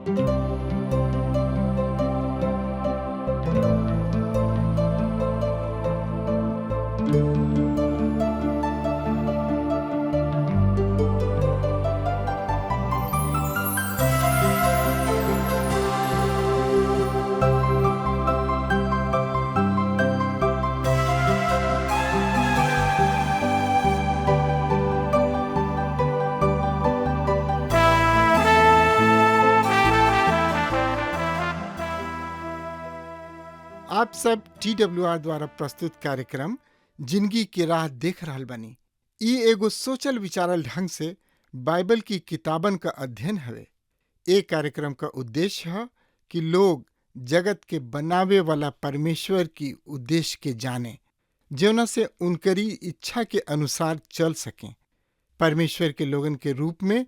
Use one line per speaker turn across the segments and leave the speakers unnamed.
आप सब TWR द्वारा प्रस्तुत कार्यक्रम जिंदगी की राह देख रहल बानी। ई एगो सोचल विचारल ढंग से बाइबल की किताबन का अध्ययन हवे। ए कार्यक्रम का उद्देश्य है कि लोग जगत के बनावे वाला परमेश्वर की उद्देश्य के जाने, जौना से उनकरी इच्छा के अनुसार चल सकें। परमेश्वर के लोगन के रूप में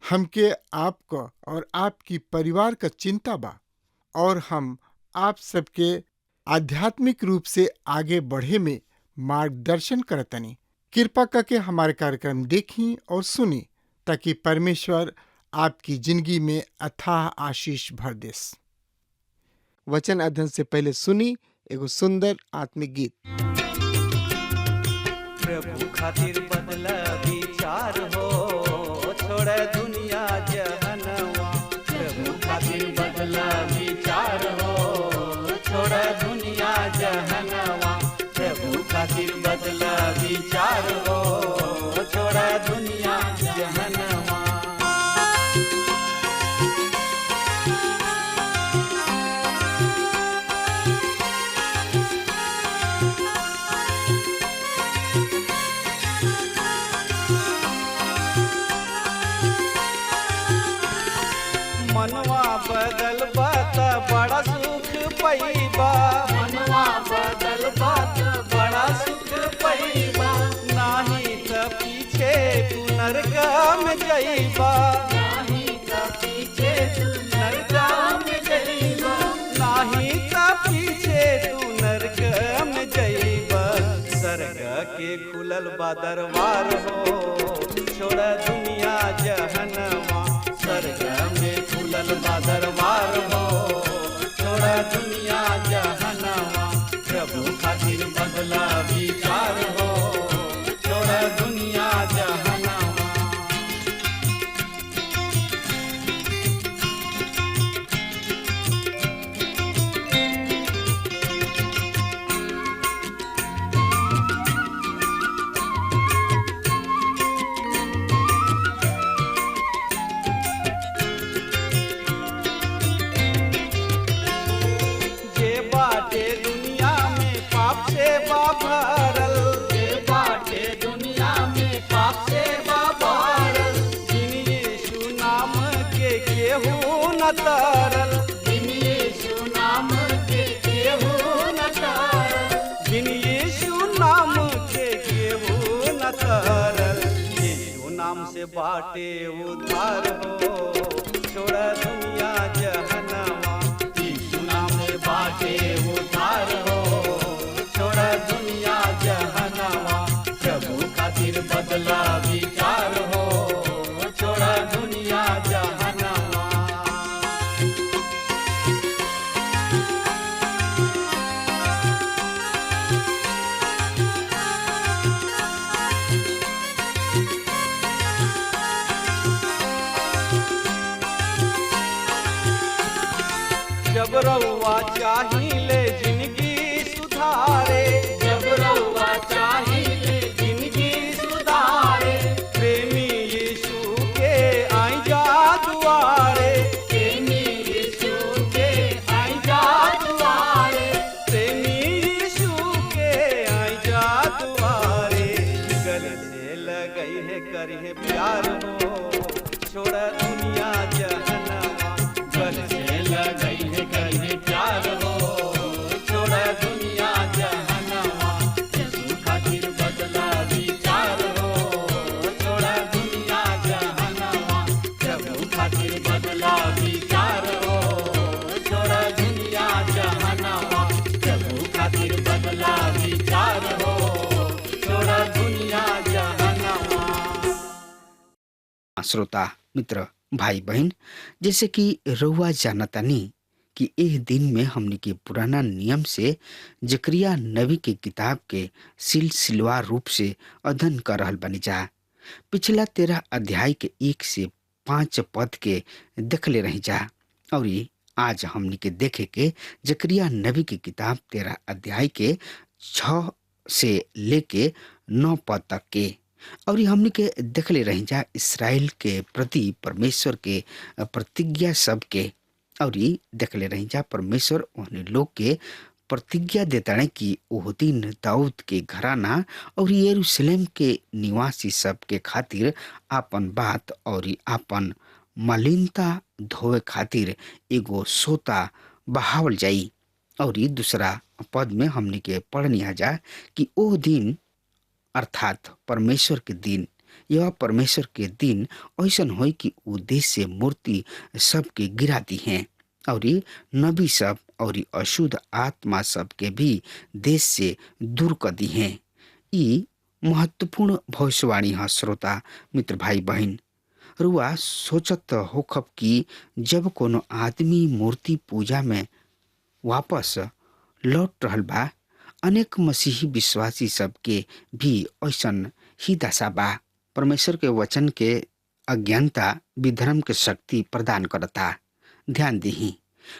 हमके आपका और आपकी परिवार का चिंता बा, और हम आप सबके आध्यात्मिक रूप से आगे बढ़े में मार्गदर्शन करतनी। कृपा करके हमारे कार्यक्रम देखी और सुनी, ताकि परमेश्वर आपकी जिंदगी में अथाह आशीष भर दे। वचन अध्ययन से पहले सुनी एगो सुंदर आत्मिक गीत।
प्रभु खातिर बदला विचार हो, छोड़ दुनिया जहनवा। प्रभु खातिर बदला विचार हो, छोड़ दुनिया जहनवा। प्रभु खातिर बदला विचार हो, छोड़ दुनिया जहनवा। मनवा बदल बात बड़ा सुख पैबा। मनवा बदल बात बड़ा सुख पैबा। नाही त पीछे तू नरक में जइबा। नाही त पीछे तू नरक में जइबा। नाही त पीछे तू नरक में जइबा। सरग के खुलल बा दरबार हो, छोड़ दुनिया जहनवा। सरग में खुलल बा दरबार हो, छोड़ दुनिया जहनवा। प्रभु खातिर बदला विचार हो, छोड़ दुनिया जहनवा। भरल जे बाटे दुनिया में पाप से भरल। जिन यीशु नाम के केहू न तरल। जिन यीशु नाम के केहू न तरल। जिन यीशु नाम के केहू न तरल। यीशु नाम से बाटे उद्धार हो, छोड़ दुनिया जहनवा। यीशु नाम से बाटे उद्धार हो, छोड़ दुनिया जहनवा। प्रभु खातिर बदला विचार हो, छोड़ दुनिया जहनवा। जब रउआ चाहिले जिंदगी सुधारे। जब रउआ चाहिले जिंदगी सुधारे। प्रेमी यीशु के आई जा दुआरे। प्रेमी यीशु के आई जा दुआरे। प्रेमी यीशु के आई जा दुआरे। गले से लगई है करी है प्यार हो, छोड़ दुनिया जहनवा। गले से लगई है करी है प्यार हो, छोड़ दुनिया जहनवा। यीशु खातिर बदला विचार हो, छोड़ दुनिया जहनवा। प्रभु खातिर बदला विचार हो, छोड़ दुनिया जहनवा। प्रभु खातिर बदला विचार हो, छोड़ दुनिया जहनवा।
श्रोता मित्र, भाई बहन, जैसे कि रउआ जानतानी कि एह दिन में हमने के पुराना नियम से जकरिया नबी के किताब के सिलसिलेवार रूप से अध्ययन कर रहल बनी जा। पिछला 13 अध्याय के 1 से 5 पद के देखले रही जा और आज हमने के देखे के जकरिया नबी की किताब 13 अध्याय के 6 से लेके 9 पद तक के। और हमने के देखले रही जा इसराइल के प्रति परमेश्वर के प्रतिज्ञा सब के। और देखले रही जा परमेश्वर उन्हें लोग के प्रतिज्ञा देता है कि ओह दिन दाऊद के घराना और यरूशलेम के निवासी सब के खातिर आपन बात और आपन मलिनता धोवे खातिर एगो सोता बहावल जाई। और दूसरा पद में हमने के पढ़निया जा कि ओह दिन अर्थात परमेश्वर के दिन, यह परमेश्वर के दिन ऐसा हो कि वो देश से मूर्ति सबके गिराती हैं और नबी सब और अशुद्ध आत्मा सब के भी देश से दूर कर दी हैं। ये महत्वपूर्ण भविष्यवाणी है श्रोता मित्र भाई बहन। रुआ सोचत होखब कि जब कोनो आदमी मूर्ति पूजा में वापस लौट रहल बा, अनेक मसीही विश्वासी सबके भी ऐसन ही दशा बा। परमेश्वर के वचन के अज्ञानता विधर्म के शक्ति प्रदान करता। ध्यान दही,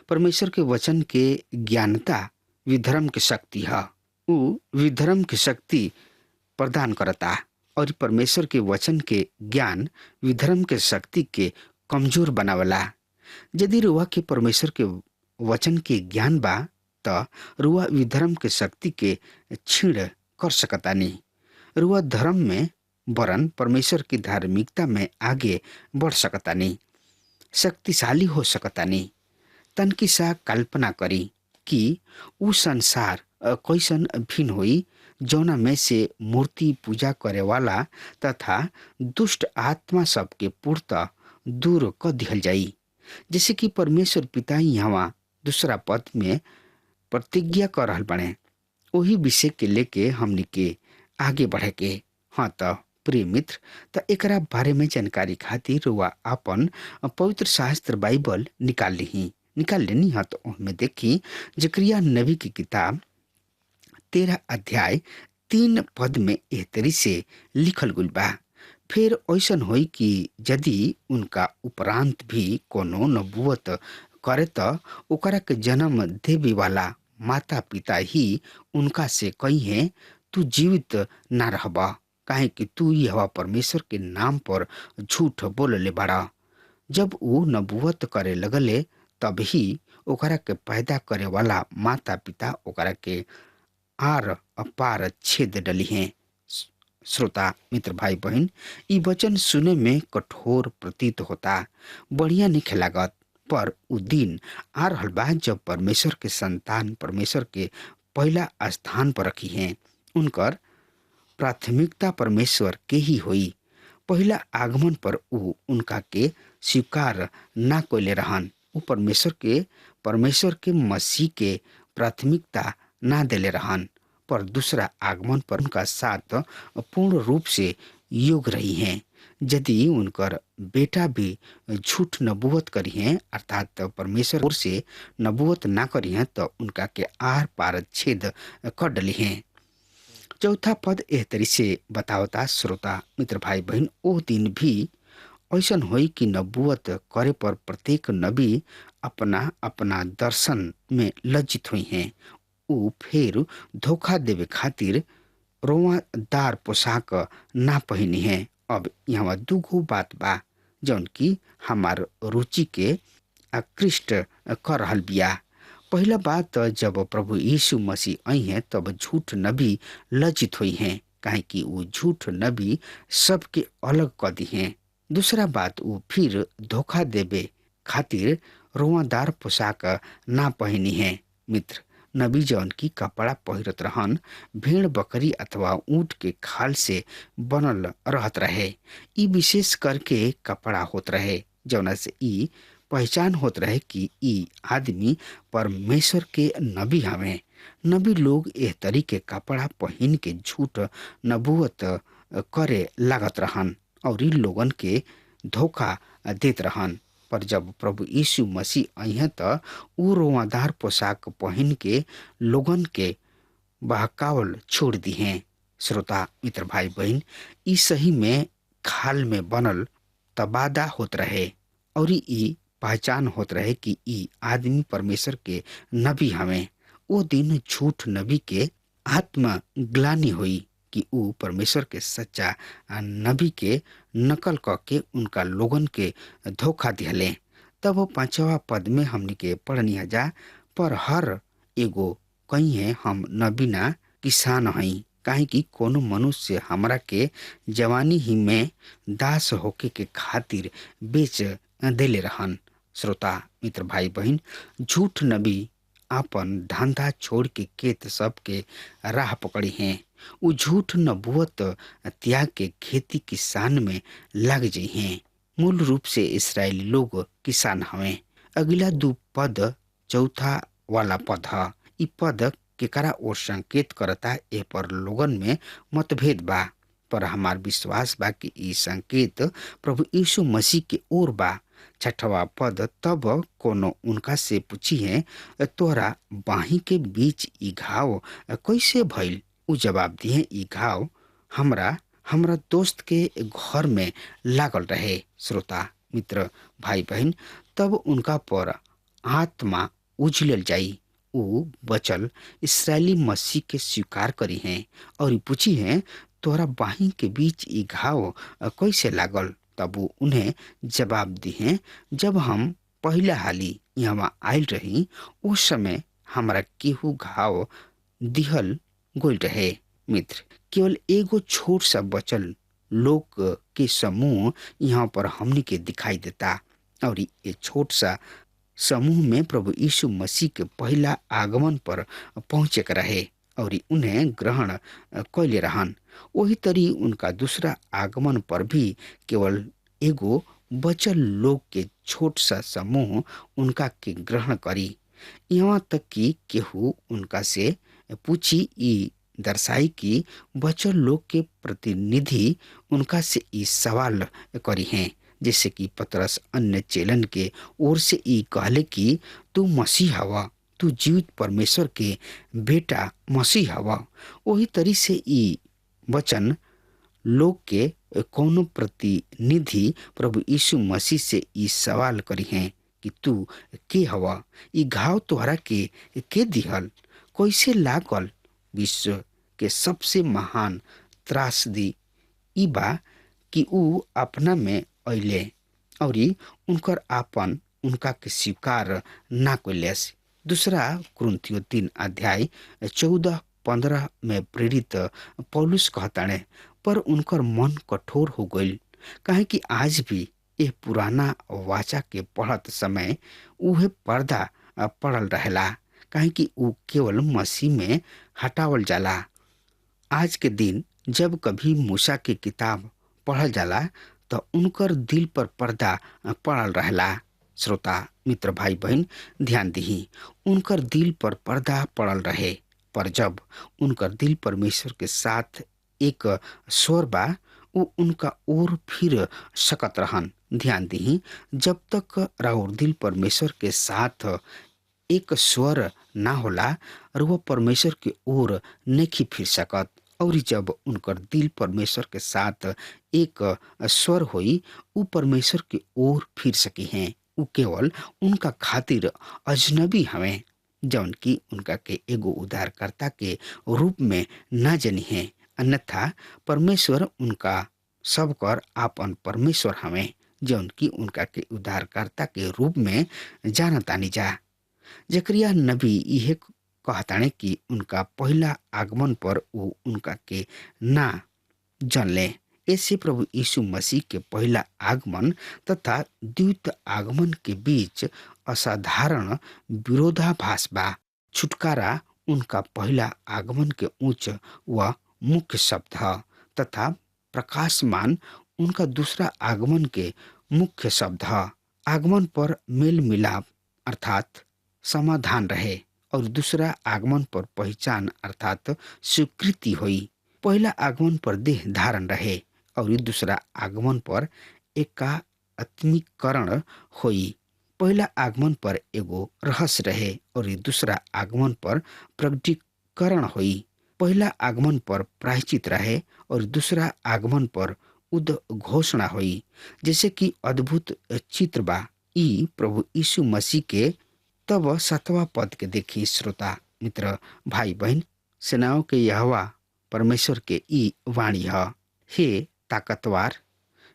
परमेश्वर के वचन के ज्ञानता विधर्म के शक्ति है। वो विधर्म की शक्ति प्रदान करता और परमेश्वर के वचन के ज्ञान विधर्म के शक्ति के कमजोर बनावला। यदि रुआ के परमेश्वर के वचन के ज्ञान बा त रुआ विधर्म के शक्ति के छीण कर सकता नहीं। रुआ धर्म में वरन परमेश्वर की धार्मिकता में आगे बढ़ सकता नहीं, शक्तिशाली हो सकता नहीं। तनकी सा कल्पना करी कि उ संसार कैसन भिन्न हुई जौना में से मूर्ति पूजा करे वाला तथा दुष्ट आत्मा सबके पूर्ता दूर कर दिहल जाई। जैसे कि परमेश्वर पिता यहाँ दूसरा पद में प्रतिज्ञा कर रहल बने, वही विषय के लेके हमनी के आगे बढ़े के। हाँ तो प्रिय मित्र, त एकरा बारे में जानकारी खातिर रुआ अपन पवित्र शास्त्र बाइबल निकाल लेनी। हाँ तो उनमें देखी जकरिया नबी की किताब 13 अध्याय 3 पद में एह तरी से लिखल गुल बा। फिर ऐसन होई कि यदि उनका उपरांत भी कोनो नबूवत करे त ओकरा के जन्म देवे वाला माता पिता ही उनका से कही है, तू जीवित ना रहबा, काहे कि तू यह परमेश्वर के नाम पर झूठ बोलले बड़ा। जब वो नबूवत करे लगले तब ही ओकरा के पैदा करे वाला माता पिता ओकरा के आर अपार छेद डली हैं। श्रोता मित्र भाई बहन, ई वचन सुने में कठोर प्रतीत होता, बढ़िया नहीं लागत, पर उ दिन आ रहल बा जब परमेश्वर के संतान परमेश्वर के पहला स्थान पर रखी हैं। उनकर प्राथमिकता परमेश्वर के ही हुई। पहला आगमन पर उ उनका के स्वीकार ना कोले रहन। उ परमेश्वर के मसीह के प्राथमिकता ना देले रहन, पर दूसरा आगमन पर उनका साथ पूर्ण रूप से योग रही हैं। यदि उनकर बेटा भी झूठ नबूवत करी हैं, अर्थात परमेश्वर ओर से नबूवत ना करी हैं, तो उनका के आर पार छेद कर डली हैं। चौथा पद एह तरी से बतावता श्रोता मित्र भाई बहन, ओ दिन भी ऐसन होई कि नबूवत करे पर प्रत्येक नबी अपना अपना दर्शन में लज्जित हुई हैं। उ फिर धोखा देवे खातिर रोवादार पोशाक ना पहनी है। अब यहाँ दूगो बात बा जौन की हमार रुचि के आकृष्ट कर रहल बिया। पहला बात, जब प्रभु यीशु मसीह आई हैं तब झूठ नबी लज्जित हुई हैं, काहे कि वो झूठ नबी सबके अलग कर दी हैं। दूसरा बात, वो फिर धोखा देवे खातिर रोवादार पोशाक ना पहनी है। मित्र, नबी जौन की कपड़ा पहिरत रहन भेड़ बकरी अथवा ऊंट के खाल से बनल रहत रहे। ई विशेष करके कपड़ा होत रहे जौना से ई पहचान होत रहे कि ई आदमी परमेश्वर के नबी हवे। नबी लोग एह तरीके कपड़ा पहन के झूठ नबूवत करे लागत रहन और ई लोगन के धोखा देत रहन। पर जब प्रभु यीशु मसीह अइहे त ऊ रोवादार पोशाक पहन के लोगन के बहकावल छोड़ दी हैं। श्रोता मित्र भाई बहन, ई सही में खाल में बनल तबादा होत रहे और ई पहचान होत रहे कि ई आदमी परमेश्वर के नबी हमें। वो दिन झूठ नबी के आत्मा ग्लानि हुई कि ऊ परमेश्वर के सच्चा नबी के नकल क के उनका लोगन के धोखा दिहले। तब वो 5वां पद में हमनी के पढ़नी जा, पर हर एगो कहिए हम नबी ना किसान हई, काहे कि कोनो मनुष्य हमरा के जवानी ही में दास होके के खातिर बेच देले रहन। श्रोता मित्र भाई बहन, झूठ नबी आपन धंधा छोड़ के खेत सब के राह पकड़ी हैं। उ झूठ नबूवत त्याग के खेती किसान में लग जाइ हैं। मूल रूप से इस्राएली लोग किसान हवे। अगला 2 पद चौथा वाला पद ह। इ पद केकरा ओर संकेत करता ए पर लोगन में मतभेद बा, पर हमार विश्वास बा कि इ संकेत प्रभु यीशु मसीह के ओर बा। 6वां पद, तब कोनो उनका से पूछी है, तोरा बाही के बीच ई घाव कैसे भइल? उ जवाब दिए, ई घाव हमरा दोस्त के घर में लागल रहे। श्रोता मित्र भाई बहन, तब उनका पर आत्मा उजलल जाई। उ बचल इस्राएली मसीह के स्वीकार करी हैं और पूछी हैं, तोरा बाही के बीच ई घाव कैसे लागल? तब वो उन्हें जवाब दी हैं, जब हम पहला हाली यहाँ आयल रही उस समय हमारा केहू घाव दिहल गोल रहे। मित्र, केवल एगो छोट सा बचल लोग के समूह यहाँ पर हमनी के दिखाई देता और ये छोट सा समूह में प्रभु यीशु मसीह के पहला आगमन पर पहुंचे के रहे और उन्हें ग्रहण कैले रहन। वही तरी उनका दूसरा आगमन पर भी केवल एगो बचल लोग के छोट सा समूह उनका के ग्रहण करी। यहाँ तक कि केहू उनका से पूछी, ई दर्शाई कि बचल लोग के प्रतिनिधि उनका से ई सवाल करी हैं, जैसे कि पतरस अन्य चेलन के ओर से ई कहले कि तू मसीह हवा, तू जीवित परमेश्वर के बेटा मसीह हवा। वही तरी से ई वचन लोग के कोनो प्रतिनिधि प्रभु यीशु मसीह से ई सवाल करी हैं कि तू के हवा? ई घाव तोहरा के दिहल? कैसे लागल? विश्व के सबसे महान त्रासदी ई बा कि ऊ अपना में अइले और उनकर आपन उनका के स्वीकार ना कइलेस। दूसरा कुरिन्थियों 3 अध्याय 14-15 में प्रेरित पौलुस कहताणे, पर उनकर मन कठोर हो गईल, काहे कि आज भी ये पुराना वाचा के पढ़त समय उहे पर्दा पड़ल रहेला, काहे कि ऊ केवल मसीह में हटावल जाला। आज के दिन जब कभी मूसा के किताब पढ़ल जाला तो उनकर दिल पर पर्दा पड़ल रहेला। श्रोता मित्र भाई बहन, ध्यान दही, उनकर दिल पर पर्दा पड़ल रहे, पर जब उनकर दिल परमेश्वर के साथ एक स्वर बा, वो उनका ओर फिर सकत रहन। ध्यान दही, जब तक राउर दिल परमेश्वर के साथ एक स्वर ना होला और वह परमेश्वर के ओर नहीं फिर सकत, और जब उनकर दिल परमेश्वर के साथ एक स्वर होई, उ परमेश्वर के ओर फिर सकी हैं। उ केवल उनका खातिर अजनबी हमें, जौन की उनका के एगो उद्धारकर्ता के रूप में न जनी है। अन्यथा परमेश्वर उनका सब कर आपन परमेश्वर हमें, जौन की उनका के उद्धारकर्ता के रूप में जानतानी जा। जकरिया नबी यह कहताने कि उनका पहला आगमन पर वो उनका के ना जानले। ऐसे प्रभु यीशु मसीह के पहला आगमन तथा द्वितीय आगमन के बीच असाधारण विरोधाभास बा। छुटकारा उनका पहला आगमन के उच्च व मुख्य शब्द है तथा प्रकाशमान उनका दूसरा आगमन के मुख्य शब्द है। आगमन पर मेल मिलाप अर्थात समाधान रहे और दूसरा आगमन पर पहचान अर्थात स्वीकृति हुई। पहला आगमन पर देह धारण रहे और दूसरा आगमन पर आत्मीकरण होई। पहला आगमन पर एगो रहस्य रहे और दूसरा आगमन पर प्रकटीकरण हुई। पहला आगमन पर प्रायश्चित रहे और दूसरा आगमन पर उद्घोषणा हुई। जैसे कि अद्भुत चित्र बा ई प्रभु यीशु मसीह के तब 7वां पद के देखी श्रोता मित्र भाई बहन, सेनाओं के यहोवा परमेश्वर के ई वाणी है, हे ताकतवार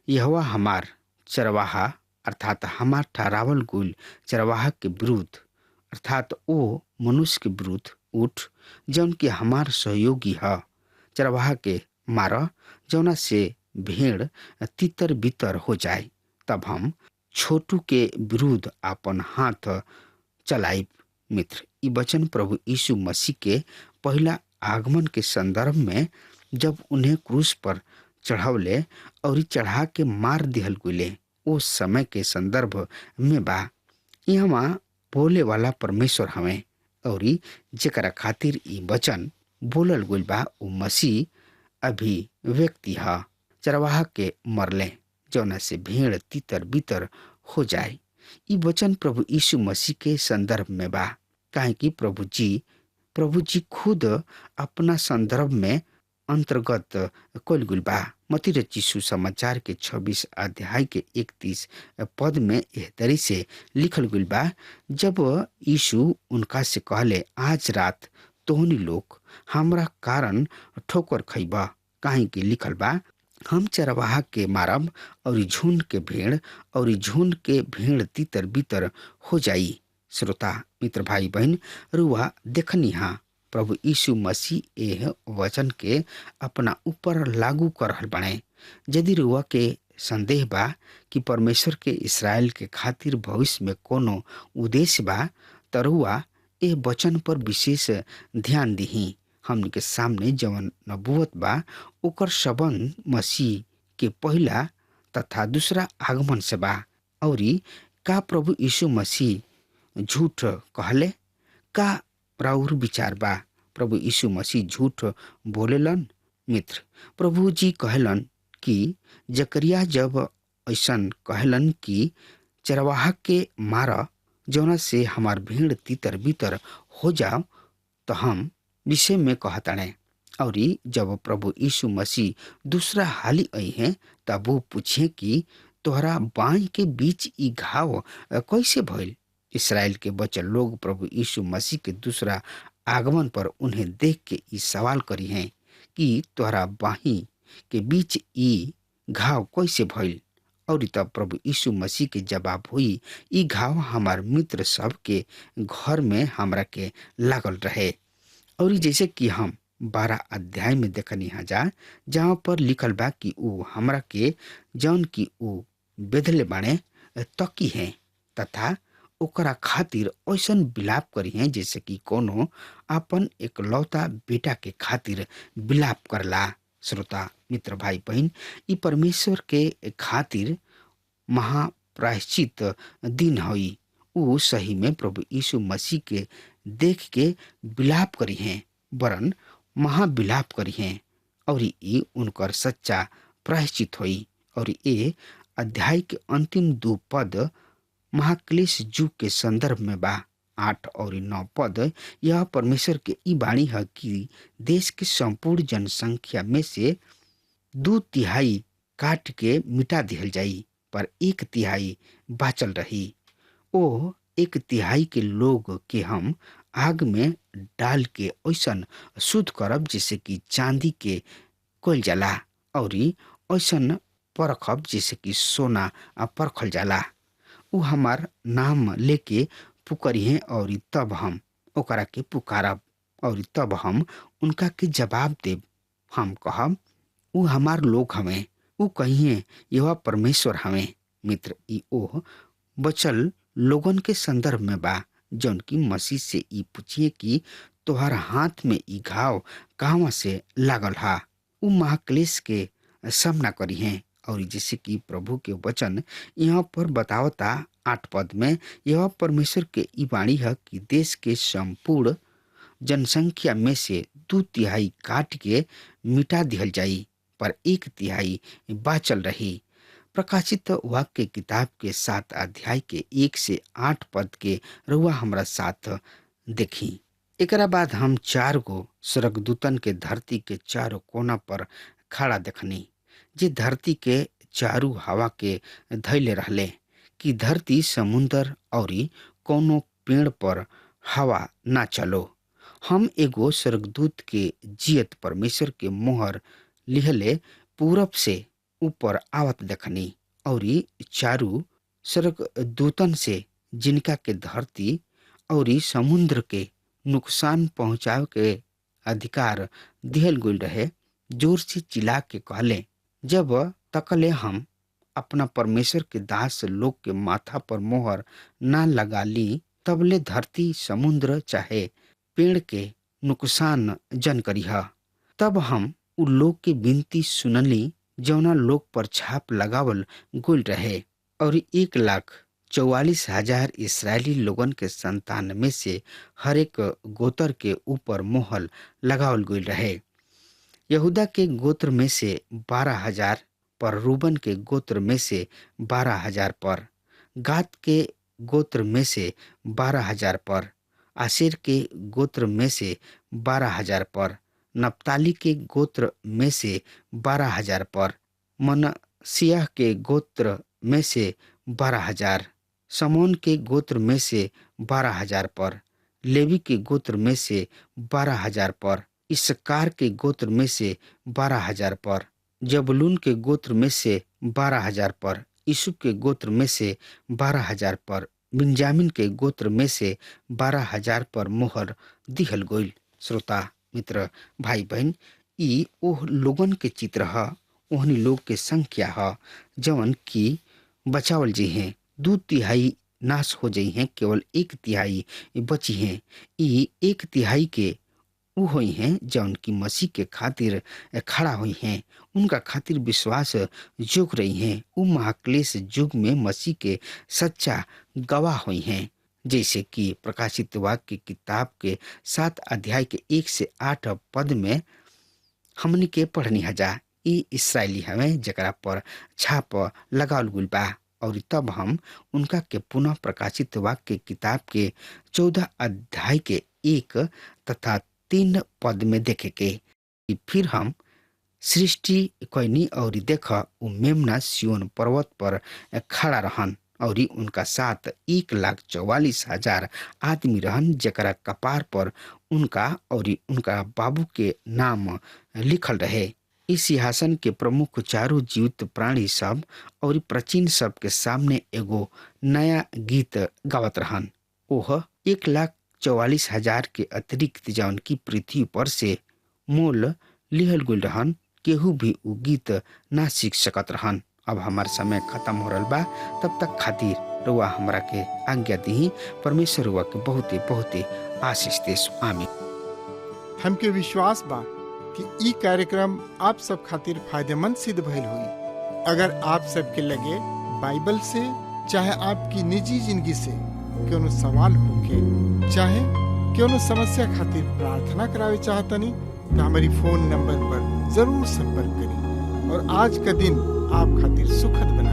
यहोवा हमार चरवाहा अर्थात हमार ठहरावल गुल चरवाहा के विरुद्ध अर्थात ओ मनुष्य के विरुद्ध उठ जौन के हमार सहयोगी है। चरवाहा के मार जौना से भेड़ तितर बितर हो जाए। तब हम छोटू के विरुद्ध अपन हाथ चलाइब। मित्र, ई वचन प्रभु यीशु मसीह के पहला आगमन के संदर्भ में जब उन्हें क्रूस पर चढ़ावले और चढ़ा के मार दिहल गुले उस समय के संदर्भ में बा। यहाँ बोले वाला परमेश्वर हमें और जेकरा खातिर ई वचन बोलल गुल बा उ मसीह अभिव्यक्ति है। चरवाहा के मरले जौना से भेड़ तितर बितर हो जाए। ई वचन प्रभु यीशु मसीह के संदर्भ में बा, काहे कि प्रभु जी खुद अपना संदर्भ में अंतर्गत कल गुल बा। मत्ती रचित सुसमाचार के 26 अध्याय के 31 पद में एह तरी से लिखल गुल बा, जब यीशु उनका से कहले, आज रात तोहनी लोग हमरा कारण ठोकर खइबा, काहे कि लिखल बा, हम चरवाहा के मारब और झुंड के भेड़ तितर बितर हो जाई। श्रोता मित्र भाई बहन, रुआ देखनी हा प्रभु यीशु मसीह एह वचन के अपना ऊपर लागू कर रहल बने। यदि रुआ के संदेह बा कि परमेश्वर के इस्राएल के खातिर भविष्य में कोनो उद्देश्य बा, त रुआ एह वचन पर विशेष ध्यान दिही। हमन के सामने जवन नबूवत बा ओकर संबंध मसीह के पहला तथा दूसरा आगमन से बा। और का प्रभु यीशु मसीह झूठ कहले? का राउर विचार बा प्रभु यीशु मसीह झूठ बोलेलन? मित्र, प्रभु जी कहलन कि जकरिया जब ऐसन कहलन कि चरवाहा के मारा जौना से हमार भेड़ तितर बितर हो जाओ, तो हम विषय में कहताने। और जब प्रभु यीशु मसीह दूसरा हाली आई है तब वो पूछे कि तोहरा बाई के बीच ई घाव कैसे भइल? इसराइल के बचल लोग प्रभु यीशु मसीह के दूसरा आगमन पर उन्हें देख के ई सवाल करी हैं कि तोहरा बाही के बीच ई घाव कैसे भइल? और तब प्रभु यीशु मसीह के जवाब हुई, ई घाव हमार मित्र सब के घर में हमरा के लागल रहे। और जैसे कि हम 12 अध्याय में देखनी जा, जहाँ पर लिखल बा कि ऊ हमरा के जौन की ऊ बेधले बाणे तकी है तथा ओकरा खातिर ऐसन विलाप करी है जैसे कि कोनो अपन एकलौता बेटा के खातिर विलाप करला। श्रोता मित्र भाई बहन, ई परमेश्वर के खातिर महाप्रायश्चित दिन हई। ऊ सही में प्रभु यीशु मसीह के देख के विलाप करी हैं, वरन महाविलाप करी हैं। और ये उनकर सच्चा प्रायश्चित हुई। और ये अध्याय के अंतिम 2 पद महाक्लेश युग के संदर्भ में बा। 8 और 9 पद यह परमेश्वर के ई वाणी है कि देश के संपूर्ण जनसंख्या में से 2/3 काट के मिटा दिहल जाई, पर 1/3 बाचल रही। ओ 1/3 के लोग के हम आग में डाल के ऐसन शुद्ध करब जैसे कि चांदी के कोल जाला, और ऐसन परखब जैसे कि सोना परखल जाला। उ हमार नाम लेके पुकरी हैं और तब हम ओकरा के पुकारब और तब हम उनका के जवाब देब। हम कहब उ हमार लोग हमें, उ कहिए यह परमेश्वर हमें। मित्र, ई ओ बचल लोगन के संदर्भ में बा जौन की मसीह से ई पूछिए कि तोहर हाथ में ई घाव कहवा से लागल हा। उ महाक्लेश के सामना करी हैं। और जैसे कि प्रभु के वचन यहाँ पर बतावता 8 पद में, यह परमेश्वर के ई वाणी है कि देश के संपूर्ण जनसंख्या में से 2/3 काट के मिटा दिहल जाई, पर 1/3 बाचल रही। प्रकाशित वाक्य किताब के 7 अध्याय के 1 से 8 पद के रउआ हमरा साथ देखी। एकरा बाद हम 4 गो स्वर्गदूतन के धरती के चारों कोना पर खड़ा देखनी, जे धरती के चारू हवा के धैले रहले कि धरती, समुंदर औरी कोनो पेड़ पर हवा ना चलो। हम एगो स्वर्गदूत के जियत परमेश्वर के मोहर लिहले पूरब से ऊपर आवत देखनी, औरी चारू स्वर्गदूतन से जिनका के धरती औरी समुद्र के नुकसान पहुंचावे के अधिकार दिहल गइल रहे, जोर से चिल्ला के कहले, जब तकले हम अपना परमेश्वर के दास लोग के माथा पर मोहर ना लगा ली, तबले धरती, समुद्र चाहे पेड़ के नुकसान जन करीह। तब हम उ लोग के विनती सुनली जौना लोग पर छाप लगावल गुल रहे, और 1,44,000 इस्राएली लोगन के संतान में से हर एक गोत्र के ऊपर मोहर लगावल गुल रहे। यहूदा के गोत्र में से 12,000 पर, रूबन के गोत्र में से 12,000 पर, गाद के गोत्र में से 12,000 पर, आशेर के गोत्र में से 12,000 पर, नप्ताली के गोत्र में से 12,000 पर, मनसिया के गोत्र में से 12,000, समोन के गोत्र में से 12,000 पर, लेवी के गोत्र में से 12,000 पर, इसकार के गोत्र में से 12,000 पर, जबूलून के गोत्र में से 12,000 पर, यूसुफ के गोत्र में से 12,000 पर, बिन्यामीन के गोत्र में से 12,000 पर मोहर दिहल गइल। श्रोता मित्र भाई बहन, ई ओह लोगन के चित्र ह, ओहनी लोग के संख्या ह जवन की बचावल जी हैं। 2/3 नाश हो जाई हैं, केवल 1/3 बची हैं। ई 1/3 के उ हुई हैं जौन की मसीह के खातिर खड़ा हुई हैं, उनका खातिर विश्वास जोग रही हैं। उ महाक्लेश युग में मसीह के सच्चा गवाह हुई हैं, जैसे कि प्रकाशित वाक्य की किताब के 7 अध्याय के 1 से 8 पद में हमनी के पढ़नी हजा। ई इसराइली हमें जकरा पर छाप लगावल गुल बा, और तब हम उनका के पुनः प्रकाशित वाक्य किताब के 14 अध्याय के 1 तथा 3 पद में देखे के। फिर हम सृष्टि कैनी और देख उ मेमना सियोन पर्वत पर खड़ा रहन, और उनका साथ 1,44,000 आदमी रहन, जकरा कपार पर उनका और उनका बाबू के नाम लिखल रहे। इस सिंहासन के प्रमुख चारों जीवित प्राणी सब और प्राचीन सब के सामने एगो नया गीत गावत रहन। ओह 1,44,000 के अतिरिक्त जौन की पृथ्वी पर से मोल लिहल गुल रहन, केहू भी उ गीत ना सीख सकत रहन। अब हमार समय खत्म हो रहा बा, तब तक खातिर रुआ हमरा के आज्ञा दी। परमेश्वर रुआ के बहुते बहुते आशीष देस। आमीन।
हमके विश्वास बा कि ई कार्यक्रम आप सब खातिर फायदेमंद सिद्ध भइल हुई। अगर आप सबके लगे बाइबल से चाहे आपकी निजी जिंदगी से कोनो सवाल होके चाहे कोनो समस्या खातिर प्रार्थना करावे चाहतनी, तो हमारी फोन नंबर पर जरूर संपर्क करें और आज का दिन आप खातिर सुखद बना।